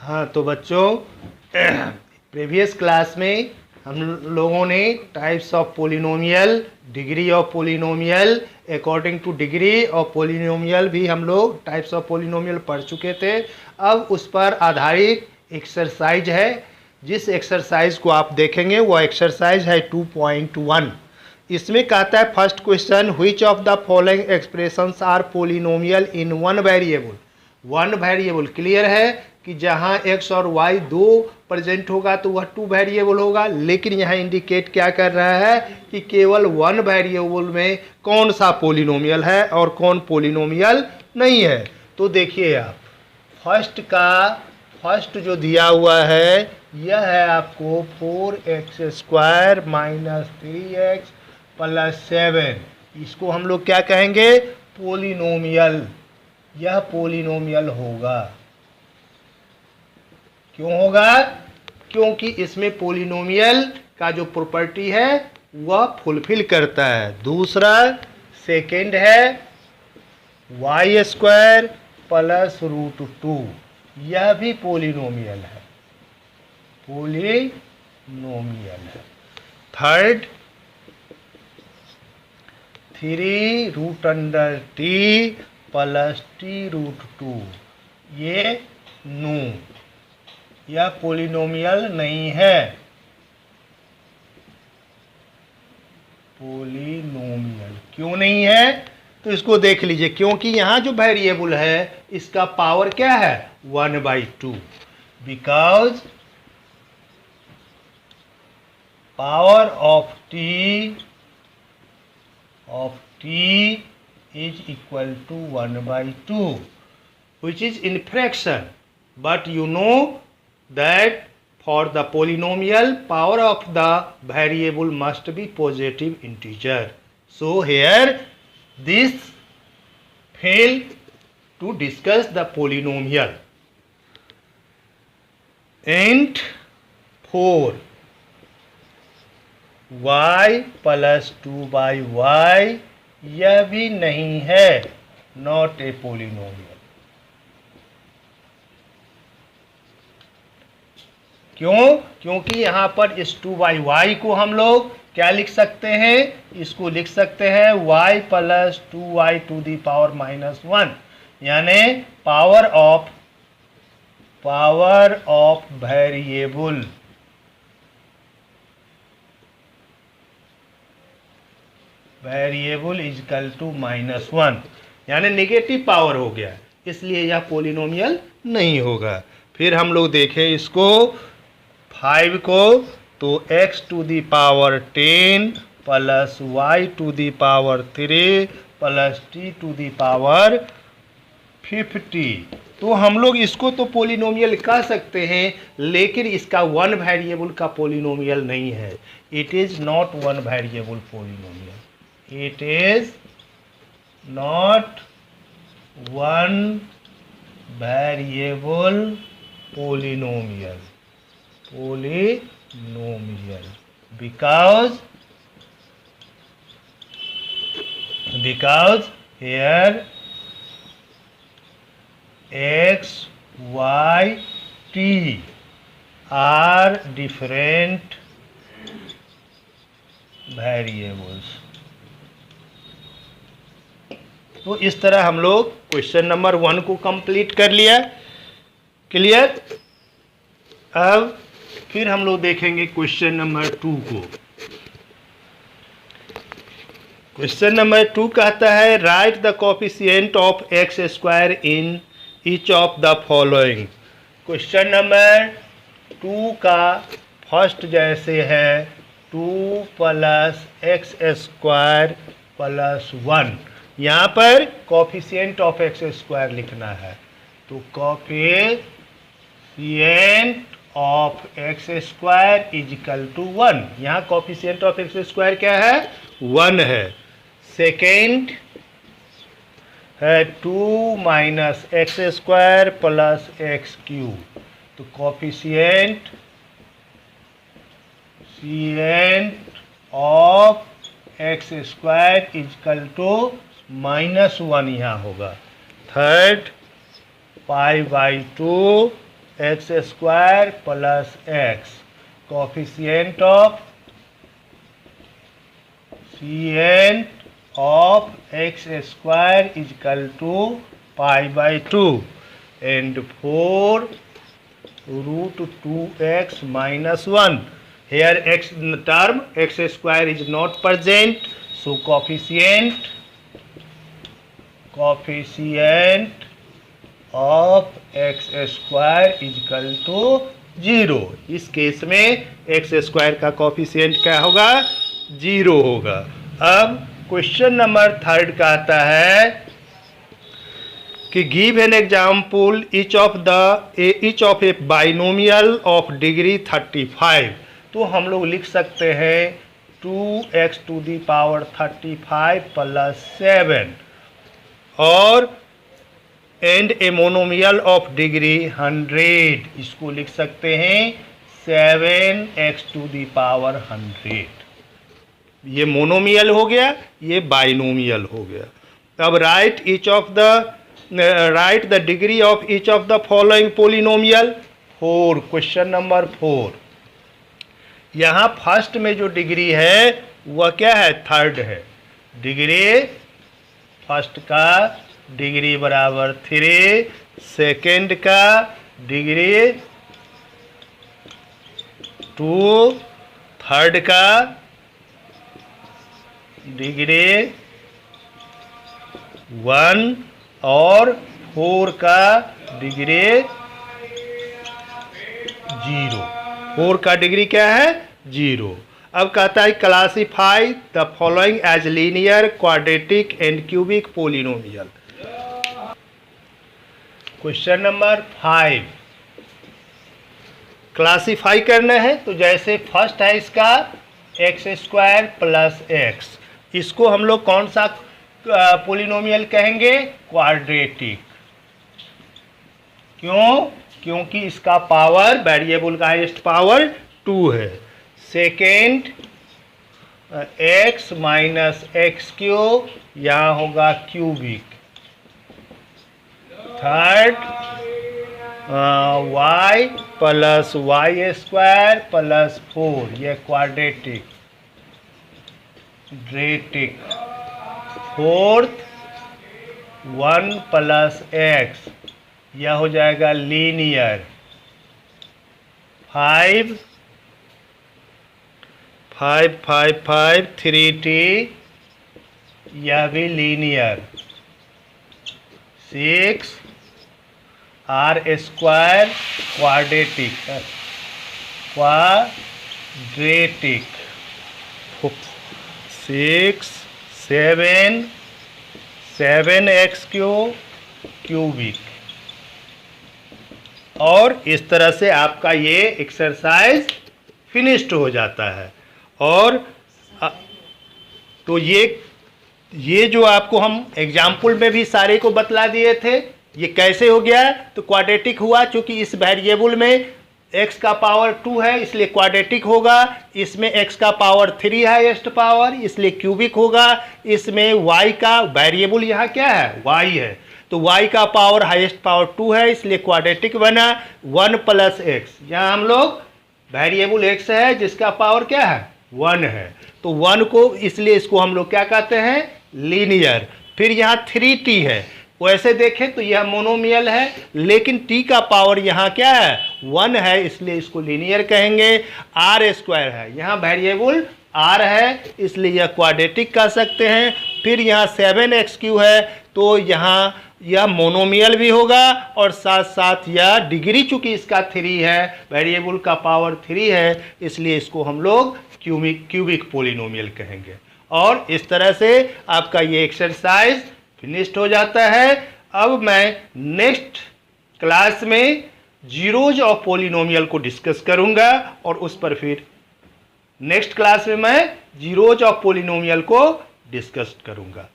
हाँ तो बच्चों, प्रीवियस क्लास में हम लोगों ने types of polynomial, degree of polynomial, according two degree of polynomial भी हम लोग टाइप्स ऑफ पोलिनोमियल पढ़ चुके थे। अब उस पर आधारित एक्सरसाइज है, जिस एक्सरसाइज को आप देखेंगे वह एक्सरसाइज है 2.1। इसमें कहता है first question, which of the following expressions are polynomial in one variable. One variable clear है कि जहां x और y दो प्रेजेंट होगा तो वह टू वेरिएबल होगा, लेकिन यहाँ इंडिकेट क्या कर रहा है कि केवल वन वेरिएबल में कौन सा पोलिनोमियल है और कौन पोलिनोमियल नहीं है। तो देखिए आप, फर्स्ट जो दिया हुआ है यह है आपको 4x² - 3x + 7। इसको हम लोग क्या कहेंगे? पोलिनोमियल। यह पोलिनोमियल होगा। क्यों होगा? क्योंकि इसमें पोलिनोमियल का जो प्रॉपर्टी है वह फुलफिल करता है। दूसरा सेकंड है y² + √2, यह भी पोलिनोमियल है, पोलिनोमियल है। थर्ड 3√t + t√2, ये नू, यह पोलिनोमियल नहीं है, पोलिनोमियल। क्यों नहीं है? तो इसको देख लीजिए, क्योंकि यहाँ जो वेरिएबल है इसका पावर क्या है? 1/2, because power of t is equal to 1/2, which is in fraction, but you know that for the polynomial power of the variable must be positive integer. So here this fail to discuss the polynomial. And 4y + 2y, यह भी नहीं है, not a polynomial. क्यों? क्योंकि यहाँ पर इस 2y को हम लोग क्या लिख सकते हैं? इसको लिख सकते हैं y + 2y to the power -1, यानी power of variable, is equal to -1, यानी नेगेटिव पावर हो गया, इसलिए यह पोलिनोमियल नहीं होगा। फिर हम लोग देखें इसको 5 को, तो x⁻10 + y⁻3 + t⁻50। तो हम लोग इसको तो पोलिनोमियल कह सकते हैं, लेकिन इसका वन वेरिएबल का पोलिनोमियल नहीं है। It is not one variable polynomial, it is not one variable polynomial, because here x, y, t are different variables। तो इस तरह हम लोग क्वेश्चन नंबर 1 को कंप्लीट कर लिया। क्लियर? अब फिर हम लोग देखेंगे क्वेश्चन नंबर 2 को। क्वेश्चन नंबर 2 कहता है, right the coefficient of x² in each of the following. Question number 2 का फर्स्ट जैसे है 2 + x² + 1, यहाँ पर कोफिशिएंट ऑफ x² लिखना है। तो coefficient of x² is equal to 1, यहाँ कोफिशिएंट ऑफ x² क्या है? 1 है। सेकेंड है 2 - x² + x³, तो coefficient of x² is equal to -1 यहाँ होगा। Third π/2 x square plus x, coefficient of CN of x square is equal to pi by 2 and 4 root 2x minus 1. Here x term x square is not present, so coefficient of x square is equal to 0. इस case में x square का coefficient क्या होगा? 0 होगा। अब question number 3 का आता है कि give an example each of A binomial of degree 35। तो हम लोग लिख सकते हैं 2x to the power 35 plus 7 और and a monomial of degree 100, इसको लिख सकते हैं 7x टू दी पावर 100। ये मोनोमियल हो गया, ये बाइनोमियल हो गया। अब right the degree of each of the following polynomial 4। Question number 4, यहाँ फर्स्ट में जो डिग्री है वह क्या है? 3rd है। डिग्री फर्स्ट का डिग्री बराबर 3, सेकेंड का डिग्री 2, थर्ड का डिग्री 1 और 4 का डिग्री 0। 4 का डिग्री क्या है? 0। अब कहता है classify the following as linear, quadratic and cubic polynomial. Question number 5 classify करना है। तो जैसे फर्स्ट है इसका एक्स स्क्वायर प्लस एक्स, इसको हम लोग कौन सा पोलिनोमियल कहेंगे? क्वाड्रेटिक। क्यों? क्योंकि इसका पावर, वेरिएबल का हाईएस्ट पावर 2 है। Second x minus x cube, यहाँ होगा cubic. Third y plus y square plus 4, ये क्वाड्रेटिक। फोर्थ 1 प्लस एक्स, यह हो जाएगा लीनियर। 5 3t, यह भी linear. 6 r square quadratic. 6 7 x cubic. और इस तरह से आपका ये एक्सरसाइज फिनिश्ड हो जाता है। और तो ये जो आपको हम एग्जाम्पल में भी सारे को बतला दिए थे, ये कैसे हो गया? तो क्वाड्रेटिक हुआ, क्योंकि इस वेरिएबल में x का पावर 2 है इसलिए क्वाड्रेटिक होगा। इसमें x का पावर 3 है हाईएस्ट पावर, इसलिए क्यूबिक होगा। इसमें y का वेरिएबल यहाँ क्या है? y है, तो y का पावर हाईएस्ट पावर 2 है इसलिए क्वाड्रेटिक बना। 1 प्लस एक्स, यहाँ हम लोग वेरिएबल x है जिसका पावर क्या है? 1 है, तो 1 को, इसलिए इसको हम लोग क्या कहते हैं? लीनियर। फिर यहाँ 3t है, वैसे देखें तो यह मोनोमियल है, लेकिन t का पावर यहाँ क्या है? 1 है, इसलिए इसको लीनियर कहेंगे। r स्क्वायर है, यहाँ वेरिएबल r है इसलिए यह क्वाड्रेटिक कह सकते हैं। फिर यहाँ 7x क्यू है, तो यहाँ यह मोनोमियल भी होगा और साथ साथ यह डिग्री, चूंकि इसका 3 है, वेरिएबल का पावर 3 है, इसलिए इसको हम लोग क्यूबिक पोलिनोमियल कहेंगे। और इस तरह से आपका ये एक्सरसाइज फिनिश्ड हो जाता है। अब मैं नेक्स्ट क्लास में जीरोज ऑफ पोलिनोमियल को डिस्कस करूंगा और उस पर फिर नेक्स्ट क्लास में मैं जीरोज ऑफ पोलिनोमियल को डिस्कस करूंगा।